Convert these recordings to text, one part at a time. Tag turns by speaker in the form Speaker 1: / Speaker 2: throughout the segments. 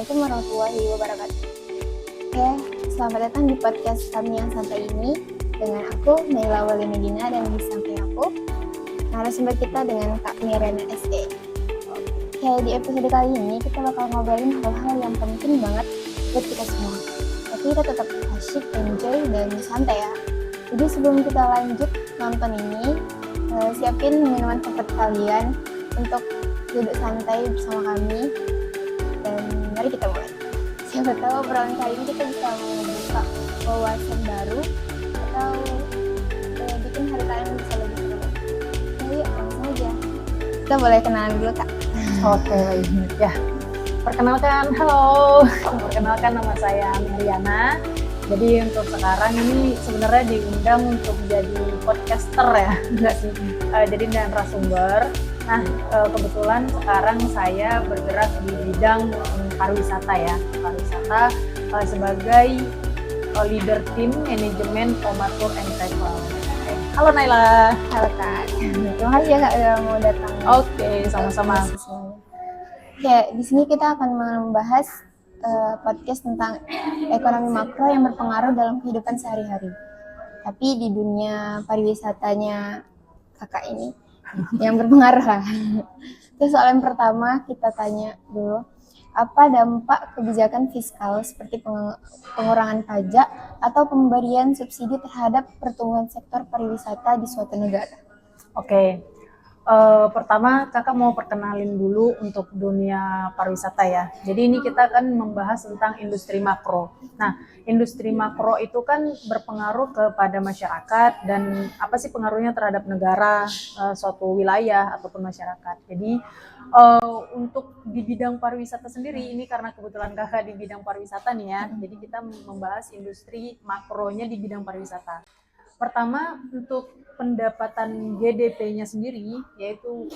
Speaker 1: Assalamualaikum warahmatullahi wabarakatuh. Oke, selamat datang di podcast kami yang santai ini dengan aku, Naila Walimedina, dan di samping aku, narasumber kita dengan Kak Miriana SE. Oke, di episode kali ini kita bakal ngobrolin hal-hal yang penting banget buat kita semua. Tapi kita tetap asyik, enjoy, dan santai ya. Jadi sebelum kita lanjut nonton ini, siapin minuman favorit kalian untuk duduk santai bersama kami. Dan mari kita mulai. Siapa tahu obrolan kali ini kita bisa membuka wawasan baru atau bikin hari kalian bisa lebih seru. Nah, yuk langsung aja. Kita boleh kenalan dulu, Kak.
Speaker 2: Oke, ya. Perkenalkan, halo. Perkenalkan, nama saya Miriana. Jadi untuk sekarang ini sebenarnya diundang untuk jadi podcaster ya, enggak sih. Jadi narasumber. Nah, kebetulan sekarang saya bergerak di bidang pariwisata ya. Pariwisata sebagai leader tim manajemen Tour and Travel. Okay. Halo Naila.
Speaker 1: Halo, Kak. Terima kasih ya, Kak, udah mau datang.
Speaker 2: Oke, sama-sama.
Speaker 1: Oke, di sini kita akan membahas podcast tentang ekonomi makro yang berpengaruh dalam kehidupan sehari-hari. Tapi di dunia pariwisatanya kakak ini yang berpengaruh lah. Terus soal yang pertama kita tanya dulu, apa dampak kebijakan fiskal seperti pengurangan pajak atau pemberian subsidi terhadap pertumbuhan sektor pariwisata di suatu negara?
Speaker 2: Oke. Pertama kakak mau perkenalin dulu untuk dunia pariwisata ya. Jadi ini kita akan membahas tentang industri makro. Nah, industri makro itu kan berpengaruh kepada masyarakat dan apa sih pengaruhnya terhadap negara, suatu wilayah ataupun masyarakat. Jadi untuk di bidang pariwisata sendiri ini karena kebetulan kakak di bidang pariwisata nih ya. Jadi kita membahas industri makronya di bidang pariwisata. Pertama, untuk pendapatan GDP-nya sendiri, yaitu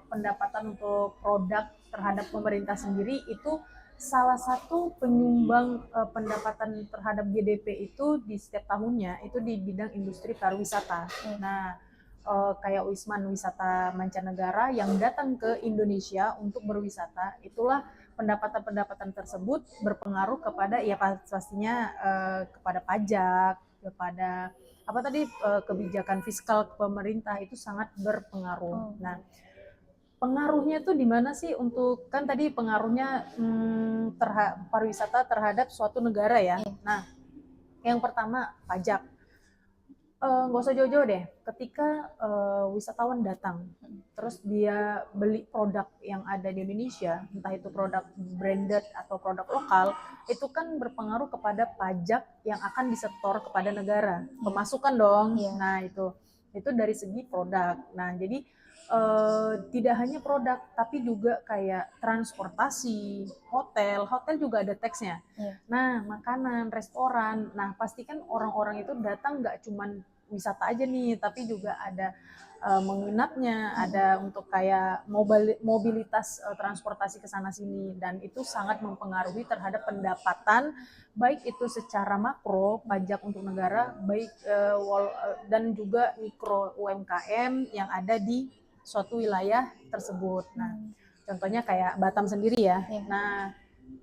Speaker 2: pendapatan untuk produk terhadap pemerintah sendiri, itu salah satu penyumbang pendapatan terhadap GDP itu di setiap tahunnya, itu di bidang industri pariwisata. Nah, kayak Wisman wisata mancanegara yang datang ke Indonesia untuk berwisata, itulah pendapatan-pendapatan tersebut berpengaruh kepada, ya pastinya kepada pajak, kepada apa tadi kebijakan fiskal pemerintah itu sangat berpengaruh. Nah, pengaruhnya tuh di mana sih untuk kan tadi pengaruhnya pariwisata terhadap suatu negara ya. Nah, yang pertama pajak. Nggak usah jauh-jauh deh. Ketika wisatawan datang, terus dia beli produk yang ada di Indonesia, entah itu produk branded atau produk lokal, itu kan berpengaruh kepada pajak yang akan disetor kepada negara. Pemasukan dong. Nah, itu dari segi produk. Nah, jadi tidak hanya produk, tapi juga kayak transportasi, hotel juga ada taxnya. Nah, makanan, restoran, nah pastikan orang-orang itu datang nggak cuman wisata aja nih, tapi juga ada menginapnya, ada untuk kayak mobilitas transportasi ke sana sini, dan itu sangat mempengaruhi terhadap pendapatan, baik itu secara makro pajak untuk negara, baik dan juga mikro UMKM yang ada di suatu wilayah tersebut. Nah, contohnya kayak Batam sendiri ya. Nah,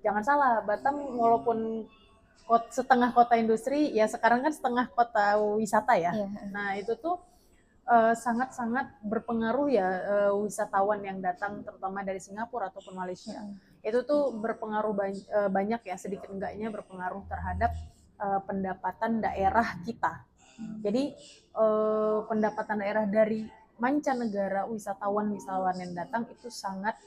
Speaker 2: jangan salah, Batam walaupun setengah kota industri, ya sekarang kan setengah kota wisata ya. Nah, itu tuh sangat-sangat berpengaruh ya wisatawan yang datang terutama dari Singapura ataupun Malaysia. Itu tuh berpengaruh banyak ya, sedikit enggaknya berpengaruh terhadap pendapatan daerah kita. Jadi pendapatan daerah dari mancanegara, wisatawan yang datang itu sangat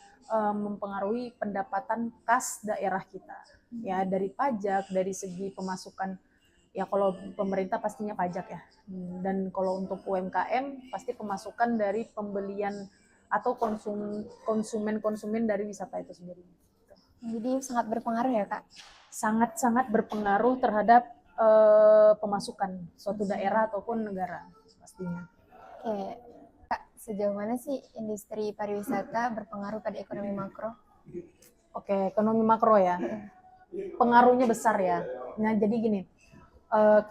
Speaker 2: mempengaruhi pendapatan kas daerah kita. Ya, dari pajak, dari segi pemasukan, ya kalau pemerintah pastinya pajak ya. Dan kalau untuk UMKM pasti pemasukan dari pembelian atau konsumen dari wisata itu sendiri.
Speaker 1: Jadi sangat berpengaruh ya, Kak?
Speaker 2: Sangat-sangat berpengaruh terhadap pemasukan suatu daerah ataupun negara pastinya.
Speaker 1: Oke, Kak, sejauh mana sih industri pariwisata berpengaruh pada ekonomi makro?
Speaker 2: Oke, ekonomi makro ya, pengaruhnya besar ya. Nah, jadi gini,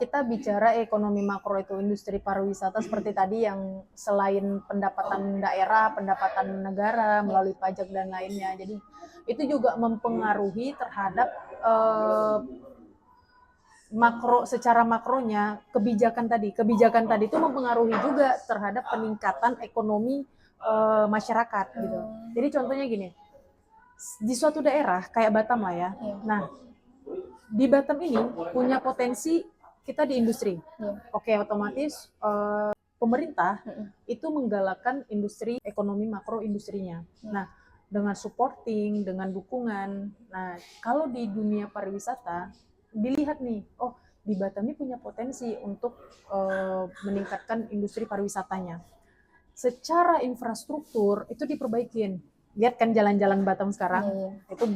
Speaker 2: kita bicara ekonomi makro itu industri pariwisata seperti tadi yang selain pendapatan daerah, pendapatan negara melalui pajak dan lainnya. Jadi itu juga mempengaruhi terhadap secara makronya kebijakan tadi itu mempengaruhi juga terhadap peningkatan ekonomi masyarakat gitu. Jadi contohnya gini, di suatu daerah kayak Batam lah ya. Nah, di Batam ini punya potensi kita di industri. Oke, otomatis pemerintah itu menggalakkan industri ekonomi makro industrinya. Nah, dengan supporting, dengan dukungan. Nah, kalau di dunia pariwisata dilihat nih, oh di Batam ini punya potensi untuk meningkatkan industri pariwisatanya. Secara infrastruktur itu diperbaikin. Lihat kan jalan-jalan Batam sekarang, itu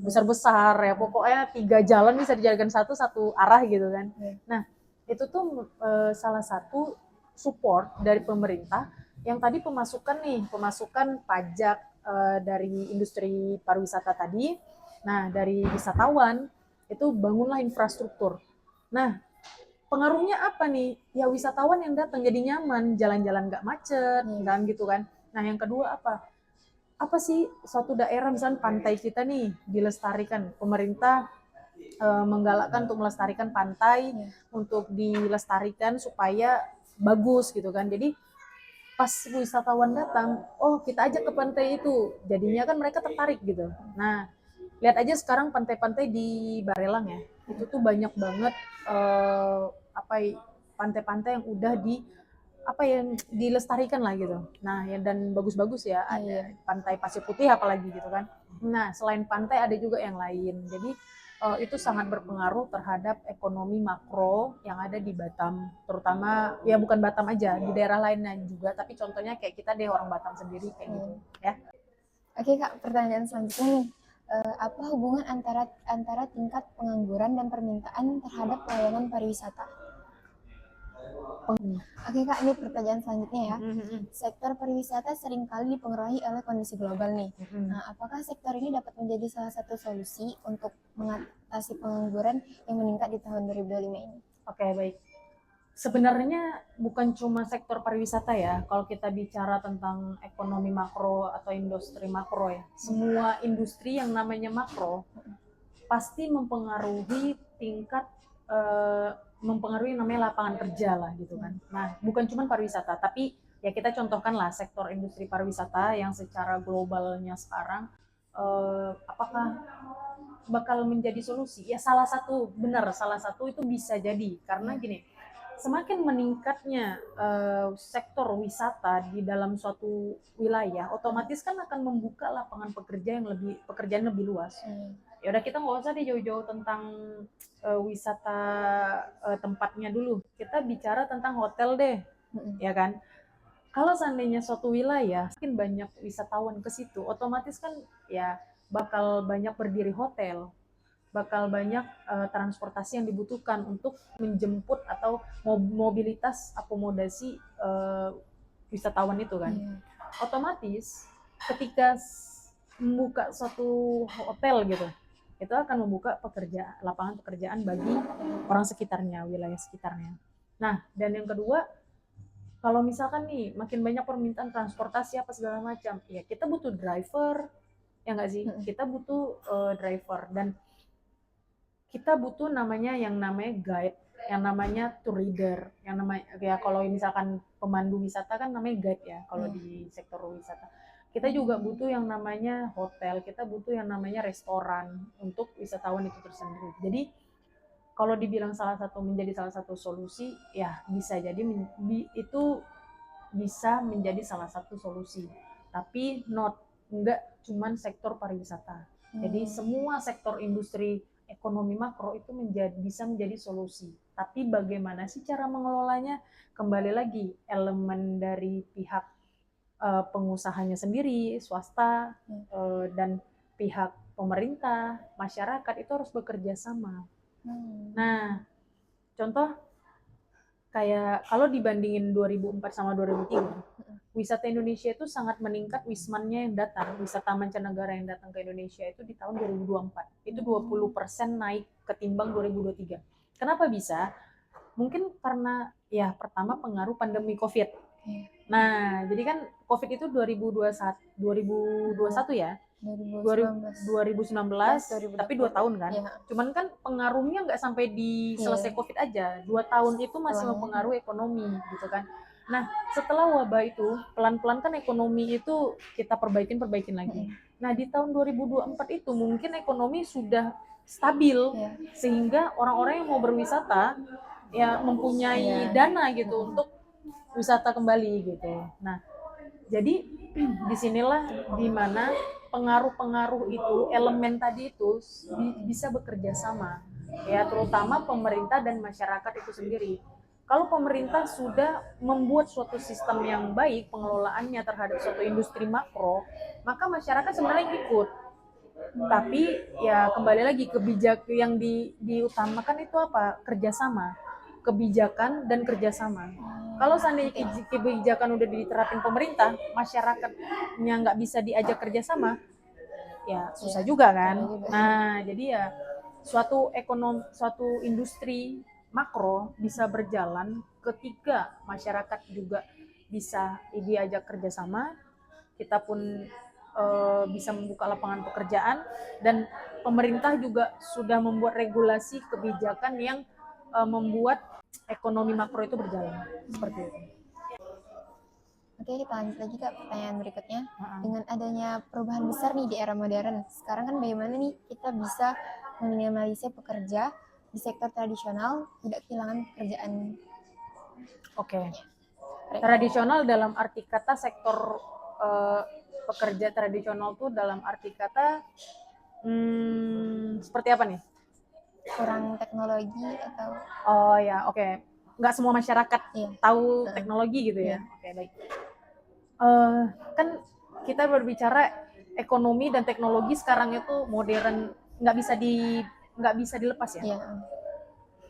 Speaker 2: besar-besar ya, pokoknya 3 jalan bisa dijadikan satu arah gitu kan. Nah, itu tuh salah satu support dari pemerintah yang tadi pemasukan pajak dari industri pariwisata tadi. Nah, dari wisatawan itu bangunlah infrastruktur. Nah, pengaruhnya apa nih? Ya wisatawan yang datang jadi nyaman, jalan-jalan nggak macet, kan gitu kan. Nah, yang kedua apa? Apa sih suatu daerah misalnya pantai kita nih dilestarikan, pemerintah menggalakkan untuk melestarikan pantai, untuk dilestarikan supaya bagus gitu kan. Jadi pas wisatawan datang, oh kita ajak ke pantai itu, jadinya kan mereka tertarik gitu. Nah, lihat aja sekarang pantai-pantai di Barelang ya, itu tuh banyak banget pantai-pantai yang udah dilestarikan lah gitu. Nah, ya, dan bagus-bagus ya, ada pantai Pasir Putih apalagi gitu kan. Nah, selain pantai ada juga yang lain. Jadi itu sangat berpengaruh terhadap ekonomi makro yang ada di Batam, terutama ya bukan Batam aja, di daerah lainnya juga, tapi contohnya kayak kita deh orang Batam sendiri kayak gitu ya.
Speaker 1: Oke Kak, pertanyaan selanjutnya nih, apa hubungan antara tingkat pengangguran dan permintaan terhadap pelayanan pariwisata? Oke Kak, ini pertanyaan selanjutnya ya. Sektor pariwisata seringkali dipengaruhi oleh kondisi global nih. Nah, apakah sektor ini dapat menjadi salah satu solusi untuk mengatasi pengangguran yang meningkat di tahun 2025 ini?
Speaker 2: Oke, baik. Sebenarnya bukan cuma sektor pariwisata ya, kalau kita bicara tentang ekonomi makro atau industri makro ya. Semua industri yang namanya makro pasti mempengaruhi mempengaruhi namanya lapangan kerja lah gitu kan. Nah, bukan cuma pariwisata, tapi ya kita contohkanlah sektor industri pariwisata yang secara globalnya sekarang apakah bakal menjadi solusi? Ya salah satu itu bisa jadi karena gini, semakin meningkatnya sektor wisata di dalam suatu wilayah, otomatis kan akan membuka lapangan pekerjaan lebih luas. Ya udah kita nggak usah jauh-jauh tentang wisata tempatnya dulu. Kita bicara tentang hotel deh, ya kan? Kalau seandainya suatu wilayah makin banyak wisatawan ke situ, otomatis kan ya bakal banyak berdiri hotel, bakal banyak transportasi yang dibutuhkan untuk menjemput atau mobilitas akomodasi wisatawan itu kan. Otomatis ketika membuka suatu hotel gitu, itu akan membuka lapangan pekerjaan bagi orang sekitarnya, wilayah sekitarnya. Nah, dan yang kedua, kalau misalkan nih makin banyak permintaan transportasi apa segala macam, ya kita butuh driver, ya nggak sih? Kita butuh driver dan kita butuh yang namanya guide, yang namanya tour leader, yang namanya ya kalau misalkan pemandu wisata kan namanya guide ya kalau di sektor wisata. Kita juga butuh yang namanya hotel, kita butuh yang namanya restoran untuk wisatawan itu tersendiri. Jadi kalau dibilang menjadi salah satu solusi, ya bisa jadi itu bisa menjadi salah satu solusi. Tapi enggak cuman sektor pariwisata. Jadi semua sektor industri ekonomi makro itu bisa menjadi solusi. Tapi bagaimana sih cara mengelolanya? Kembali lagi elemen dari pihak pengusahanya sendiri, swasta, dan pihak pemerintah, masyarakat itu harus bekerja sama. Nah, contoh kayak kalau dibandingin 2004 sama 2003, wisata Indonesia itu sangat meningkat wismannya yang datang, wisata mancanegara yang datang ke Indonesia itu di tahun 2024. Itu 20% naik ketimbang 2023. Kenapa bisa? Mungkin karena ya pertama pengaruh pandemi Covid. Nah, jadi kan Covid itu 2021 ya.
Speaker 1: 2019
Speaker 2: 2019 tapi 2 tahun kan.
Speaker 1: Iya.
Speaker 2: Cuman kan pengaruhnya nggak sampai di selesai
Speaker 1: Iya.
Speaker 2: COVID aja. 2 tahun itu masih
Speaker 1: Setelahnya.
Speaker 2: mempengaruhi ekonomi gitu kan. Nah, setelah wabah itu, pelan-pelan kan ekonomi itu kita perbaikin lagi. Nah, di tahun 2024 itu mungkin ekonomi sudah stabil
Speaker 1: Iya.
Speaker 2: sehingga orang-orang yang mau berwisata ya mempunyai
Speaker 1: Iya.
Speaker 2: dana gitu untuk wisata kembali gitu. Nah, jadi disinilah dimana pengaruh-pengaruh itu, elemen tadi itu bisa bekerja sama, ya terutama pemerintah dan masyarakat itu sendiri. Kalau pemerintah sudah membuat suatu sistem yang baik pengelolaannya terhadap suatu industri makro, maka masyarakat sebenarnya ikut. Tapi ya kembali lagi kebijakan yang diutamakan itu apa? Kerjasama, kebijakan dan kerjasama. Kalau seandainya kebijakan udah diterapin pemerintah, masyarakatnya nggak bisa diajak kerjasama, ya susah juga kan. Nah, jadi ya suatu industri makro bisa berjalan ketika masyarakat juga bisa diajak kerjasama, kita pun bisa membuka lapangan pekerjaan, dan pemerintah juga sudah membuat regulasi kebijakan yang membuat ekonomi makro itu berjalan seperti itu.
Speaker 1: Oke, kita lanjut lagi ke pertanyaan berikutnya. Dengan adanya perubahan besar nih di era modern, sekarang kan bagaimana nih kita bisa meminimalisir pekerja di sektor tradisional tidak kehilangan pekerjaan?
Speaker 2: Oke. Tradisional dalam arti kata sektor pekerja tradisional tuh dalam arti kata seperti apa nih?
Speaker 1: Kurang teknologi atau?
Speaker 2: Oh ya, oke. Nggak semua masyarakat tahu teknologi gitu ya. Oke, baik. Kan kita berbicara ekonomi dan teknologi sekarang itu modern, nggak bisa dilepas ya.
Speaker 1: Iya.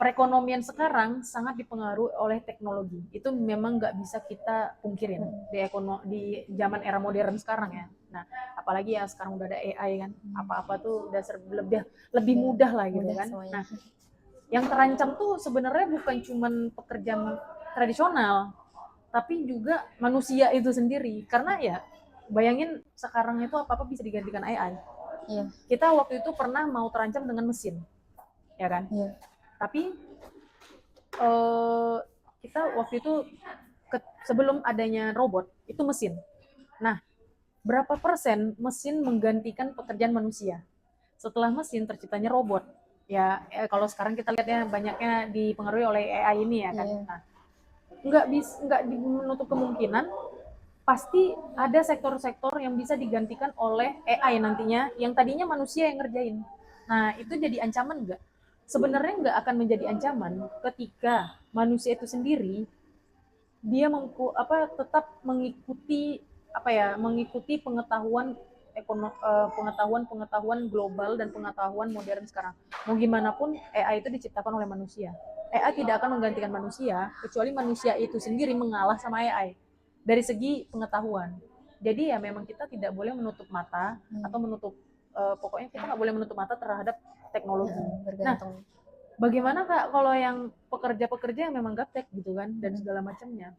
Speaker 2: Perekonomian sekarang sangat dipengaruhi oleh teknologi. Itu memang nggak bisa kita pungkirin di zaman era modern sekarang ya. Nah, apalagi ya sekarang udah ada AI kan, apa-apa tuh udah lebih mudah lah gitu kan.
Speaker 1: Semuanya.
Speaker 2: Nah, yang terancam tuh sebenarnya bukan cuman pekerjaan tradisional, tapi juga manusia itu sendiri. Karena ya bayangin sekarang itu apa-apa bisa digantikan AI.
Speaker 1: Iya.
Speaker 2: Kita waktu itu pernah mau terancam dengan mesin, ya kan?
Speaker 1: Iya.
Speaker 2: Tapi kita waktu itu sebelum adanya robot itu mesin. Nah, berapa persen mesin menggantikan pekerjaan manusia? Setelah mesin terciptanya robot. Ya, kalau sekarang kita lihat ya banyaknya dipengaruhi oleh AI ini ya kan. Nah, nggak menutup kemungkinan pasti ada sektor-sektor yang bisa digantikan oleh AI nantinya yang tadinya manusia yang ngerjain. Nah, itu jadi ancaman nggak? Sebenarnya nggak akan menjadi ancaman ketika manusia itu sendiri dia tetap mengikuti pengetahuan global dan pengetahuan modern sekarang. Mau gimana pun AI itu diciptakan oleh manusia. AI tidak akan menggantikan manusia kecuali manusia itu sendiri mengalah sama AI dari segi pengetahuan. Jadi ya memang kita tidak boleh menutup mata atau pokoknya kita nggak boleh menutup mata terhadap teknologi. Nah, bagaimana Kak kalau yang pekerja-pekerja yang memang gaptek gitu kan dan segala macamnya?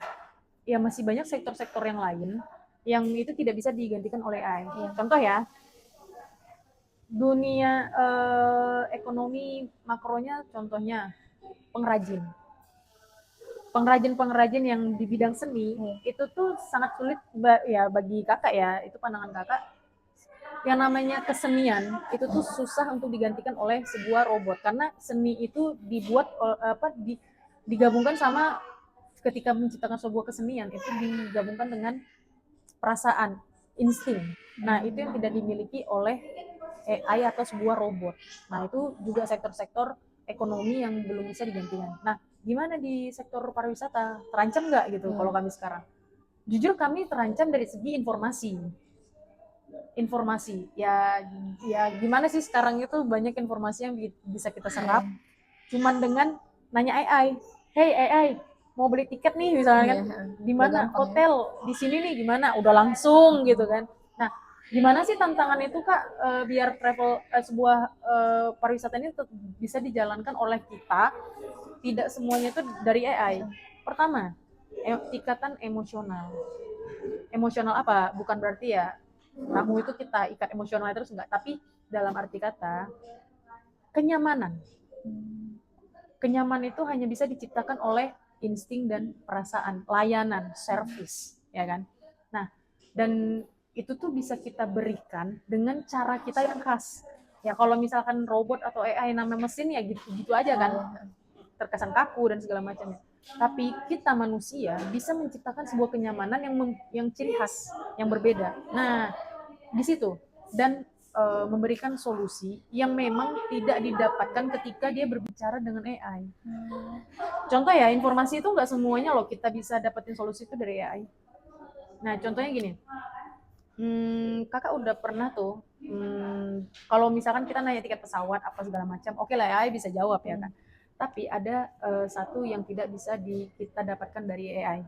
Speaker 2: Ya masih banyak sektor-sektor yang lain yang itu tidak bisa digantikan oleh AI. Contoh ya, dunia ekonomi makronya contohnya pengrajin yang di bidang seni itu tuh sangat sulit ya bagi kakak ya, itu pandangan kakak. Yang namanya kesenian itu tuh susah untuk digantikan oleh sebuah robot karena seni itu dibuat digabungkan sama ketika menciptakan sebuah kesenian itu digabungkan dengan perasaan, insting. Nah, itu yang tidak dimiliki oleh AI atau sebuah robot. Nah, itu juga sektor-sektor ekonomi yang belum bisa digantikan. Nah, gimana di sektor pariwisata? Terancam nggak gitu kalau kami sekarang? Jujur kami terancam dari segi informasi. Ya gimana sih sekarang itu banyak informasi yang bisa kita serap cuman dengan nanya AI. Hey AI, mau beli tiket nih misalnya kan, di mana hotel di sini nih gimana, udah langsung gitu kan. Nah, gimana sih tantangan itu Kak biar sebuah pariwisata ini tetap bisa dijalankan oleh kita, tidak semuanya itu dari AI. Pertama, tingkatan emosional apa, bukan berarti ya Kamu itu kita ikat emosional terus enggak, tapi dalam arti kata kenyamanan. Kenyamanan itu hanya bisa diciptakan oleh insting dan perasaan, layanan, service, ya kan? Nah, dan itu tuh bisa kita berikan dengan cara kita yang khas. Ya kalau misalkan robot atau AI namanya mesin ya gitu-gitu aja kan, terkesan kaku dan segala macamnya. Tapi kita manusia bisa menciptakan sebuah kenyamanan yang ciri khas, yang berbeda. Nah, di situ dan memberikan solusi yang memang tidak didapatkan ketika dia berbicara dengan AI. Contoh ya, informasi itu nggak semuanya loh kita bisa dapetin solusi itu dari AI. Nah, contohnya gini, kakak udah pernah tuh, kalau misalkan kita nanya tiket pesawat apa segala macam, oke lah AI bisa jawab ya kan. Tapi ada satu yang tidak bisa kita dapatkan dari AI.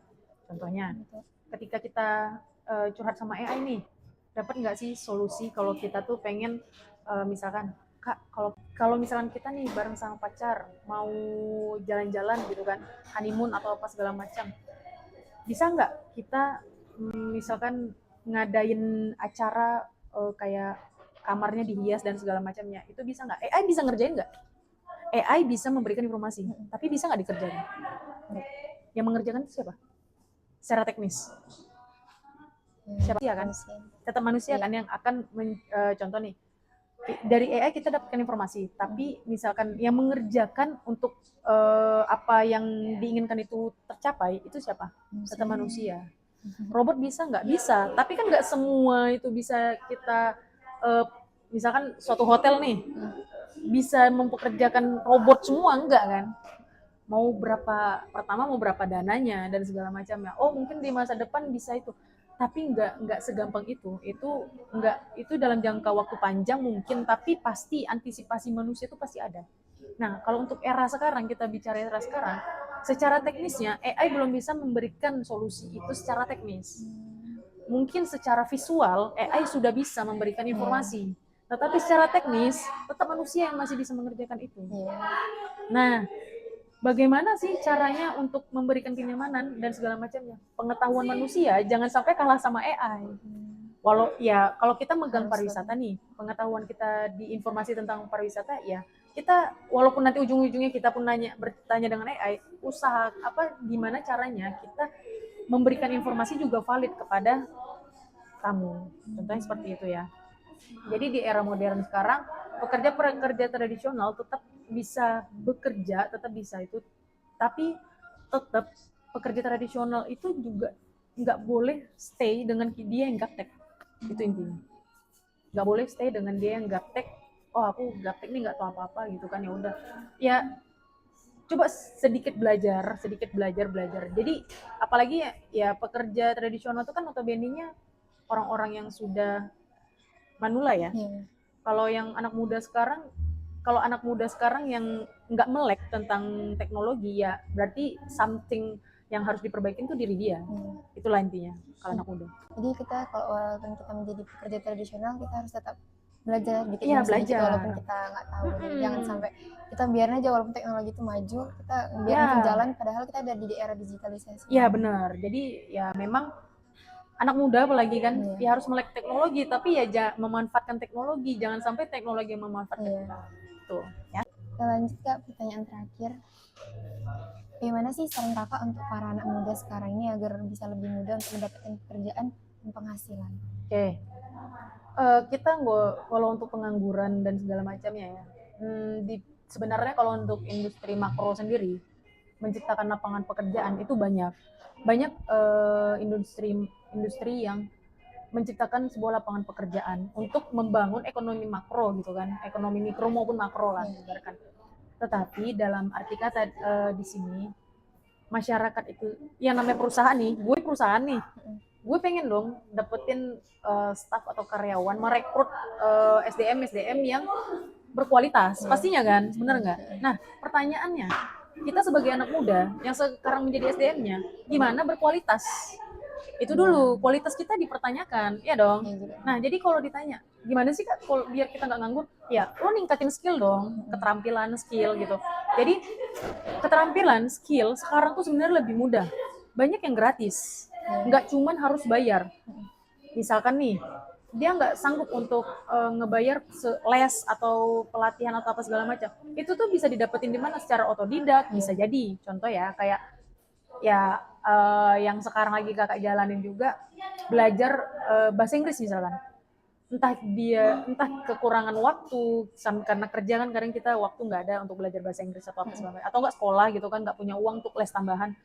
Speaker 2: Contohnya, ketika kita curhat sama AI nih, dapat nggak sih solusi kalau kita tuh pengen misalkan kak kalau misalkan kita nih bareng sama pacar mau jalan-jalan gitu kan, honeymoon atau apa segala macam, bisa nggak kita misalkan ngadain acara kayak kamarnya dihias dan segala macamnya, itu bisa nggak? AI bisa ngerjain nggak? AI bisa memberikan informasi, tapi bisa nggak dikerjain? Yang mengerjakan itu siapa? Secara teknis siapa ya kan? Tetap manusia kan yang akan contoh nih, dari AI kita dapatkan informasi, tapi misalkan yang mengerjakan untuk apa yang diinginkan itu tercapai, itu siapa? Tetap manusia. Robot bisa nggak? Bisa, tapi kan nggak semua itu bisa kita misalkan suatu hotel nih bisa mempekerjakan robot semua, enggak kan? Mau berapa dananya dan segala macamnya. Oh mungkin di masa depan bisa itu, tapi nggak segampang itu dalam jangka waktu panjang mungkin, tapi pasti antisipasi manusia itu pasti ada. Nah kalau untuk era sekarang, kita bicara era sekarang, secara teknisnya AI belum bisa memberikan solusi itu secara teknis. Mungkin secara visual AI sudah bisa memberikan informasi, tetapi secara teknis tetap manusia yang masih bisa mengerjakan itu. Nah, bagaimana sih caranya untuk memberikan kenyamanan dan segala macamnya? Pengetahuan manusia jangan sampai kalah sama AI. Walau ya kalau kita megang pariwisata nih, pengetahuan kita di informasi tentang pariwisata ya, kita walaupun nanti ujung-ujungnya kita pun bertanya dengan AI, usaha apa gimana caranya kita memberikan informasi juga valid kepada tamu. Contohnya seperti itu ya. Jadi di era modern sekarang, pekerja tradisional tetap bisa bekerja, tetap bisa itu, tapi tetap pekerja tradisional itu juga nggak boleh stay dengan dia yang gaptek. Itu intinya. Nggak boleh stay dengan dia yang gaptek. Oh aku gaptek nih nggak tahu apa-apa gitu kan, ya udah. Ya coba sedikit belajar. Jadi apalagi ya pekerja tradisional itu kan notabene-nya orang-orang yang sudah manula ya. Kalau yang anak muda sekarang yang nggak melek tentang teknologi, ya berarti something yang harus diperbaiki itu diri dia. Itulah intinya kalau anak muda.
Speaker 1: Jadi kita kalau walaupun kita menjadi pekerja tradisional, kita harus tetap belajar dikit
Speaker 2: belajar
Speaker 1: walaupun kita nggak tahu. Jangan sampai kita biarin aja walaupun teknologi itu maju, kita biarin jalan padahal kita ada di era digitalisasi.
Speaker 2: Iya benar. Jadi ya memang anak muda apalagi kan ya harus melek teknologi, tapi ya memanfaatkan teknologi, jangan sampai teknologi yang memanfaatkan kita. Tuh ya.
Speaker 1: Kita lanjut ke pertanyaan terakhir. Bagaimana sih saran kakak untuk para anak muda sekarang ini agar bisa lebih mudah untuk mendapatkan pekerjaan dan penghasilan?
Speaker 2: Oke. Kita kalau untuk pengangguran dan segala macamnya ya, sebenarnya kalau untuk industri makro sendiri menciptakan lapangan pekerjaan itu banyak industri yang menciptakan sebuah lapangan pekerjaan untuk membangun ekonomi makro gitu kan, ekonomi mikro maupun makro lah ibaratkan. Tetapi dalam arti kata di sini masyarakat itu yang namanya perusahaan nih, gue pengen dong dapetin staff atau karyawan, merekrut SDM yang berkualitas, pastinya kan, bener nggak? Nah pertanyaannya, kita sebagai anak muda yang sekarang menjadi SDM-nya, gimana berkualitas? Itu dulu, kualitas kita dipertanyakan, ya dong. Nah jadi kalau ditanya, gimana sih kak kalau biar kita nggak nganggur? Ya lo ningkatin skill dong, keterampilan skill gitu. Jadi keterampilan skill sekarang tuh sebenarnya lebih mudah, banyak yang gratis, nggak cuman harus bayar. Misalkan nih dia nggak sanggup untuk ngebayar les atau pelatihan atau apa segala macam, itu tuh bisa didapetin di mana? Secara otodidak bisa jadi. Contoh ya, kayak ya yang sekarang lagi kakak jalanin juga, belajar bahasa Inggris misalkan. Entah kekurangan waktu karena kerja kan, kadang kita waktu nggak ada untuk belajar bahasa Inggris atau apa segala macam, atau nggak sekolah gitu kan, nggak punya uang untuk les tambahan.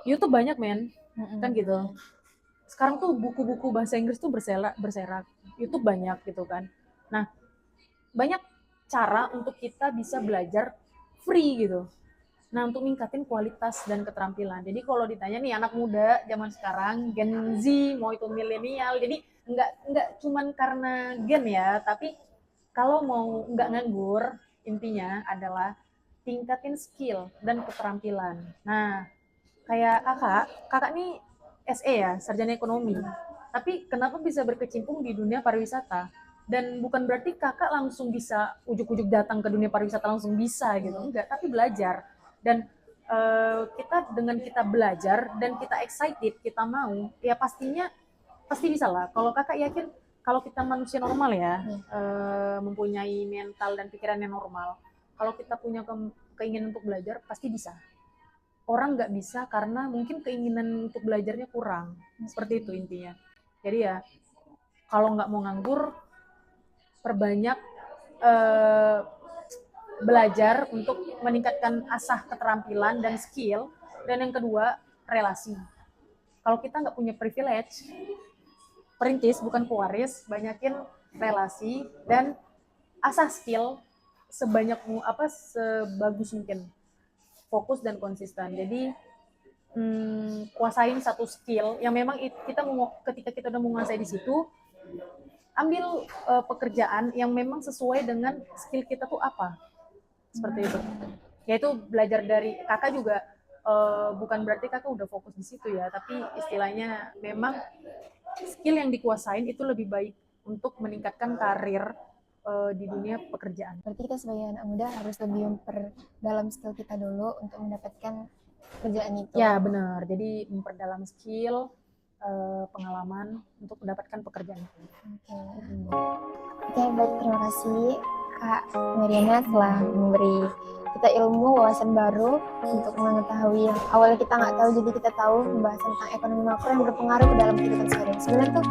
Speaker 2: YouTube banyak men, kan gitu. Sekarang tuh buku-buku bahasa Inggris tuh berserak, YouTube banyak gitu kan. Nah, banyak cara untuk kita bisa belajar free gitu. Nah, untuk ningkatin kualitas dan keterampilan. Jadi kalau ditanya nih anak muda zaman sekarang, Gen Z, mau itu milenial, jadi nggak cuman karena gen ya, tapi kalau mau nggak nganggur, intinya adalah tingkatin skill dan keterampilan. Nah, kayak kakak nih SE ya, sarjana ekonomi. Tapi kenapa bisa berkecimpung di dunia pariwisata? Dan bukan berarti kakak langsung bisa ujuk-ujuk datang ke dunia pariwisata langsung bisa gitu, enggak, tapi belajar. Dan dengan kita belajar dan kita excited, kita mau, ya pasti bisa lah. Kalau kakak yakin, kalau kita manusia normal ya, mempunyai mental dan pikiran yang normal, kalau kita punya keinginan untuk belajar, pasti bisa. Orang nggak bisa karena mungkin keinginan untuk belajarnya kurang. Seperti itu intinya. Jadi ya, kalau nggak mau nganggur, perbanyak belajar untuk meningkatkan asah keterampilan dan skill. Dan yang kedua, relasi. Kalau kita nggak punya privilege, perintis bukan pewaris, banyakin relasi dan asah skill sebagus mungkin. Fokus dan konsisten. Jadi kuasain satu skill yang memang ketika kita udah menguasai di situ, ambil pekerjaan yang memang sesuai dengan skill kita tuh apa. Seperti itu. Yaitu belajar dari kakak juga, bukan berarti kakak udah fokus di situ ya, tapi istilahnya memang skill yang dikuasain itu lebih baik untuk meningkatkan karir di dunia pekerjaan.
Speaker 1: Berarti kita sebagai anak muda harus lebih memperdalam skill kita dulu untuk mendapatkan kerjaan itu.
Speaker 2: Ya benar, jadi memperdalam skill, pengalaman untuk mendapatkan pekerjaan.
Speaker 1: Oke, baik, terima kasih Kak Mariana telah memberi kita ilmu, wawasan baru untuk mengetahui yang awalnya kita nggak tahu, jadi kita tahu pembahasan tentang ekonomi makro yang berpengaruh ke dalam kehidupan sehari-hari. Sebenarnya tuh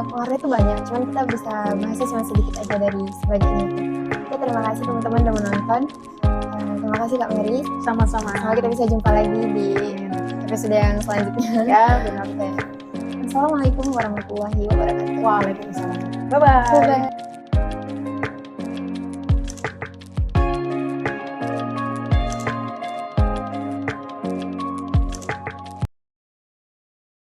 Speaker 1: pengaruhnya tuh banyak, cuman kita bisa bahasnya cuma sedikit aja dari sebagian itu. Oke, terima kasih teman-teman udah menonton. Terima kasih Kak Mary.
Speaker 2: Sama-sama.
Speaker 1: Semoga kita bisa jumpa lagi di episode yang selanjutnya.
Speaker 2: Ya, benar.
Speaker 1: Assalamualaikum warahmatullahi wabarakatuh.
Speaker 2: Waalaikumsalam. Bye-bye.
Speaker 1: Bye-bye.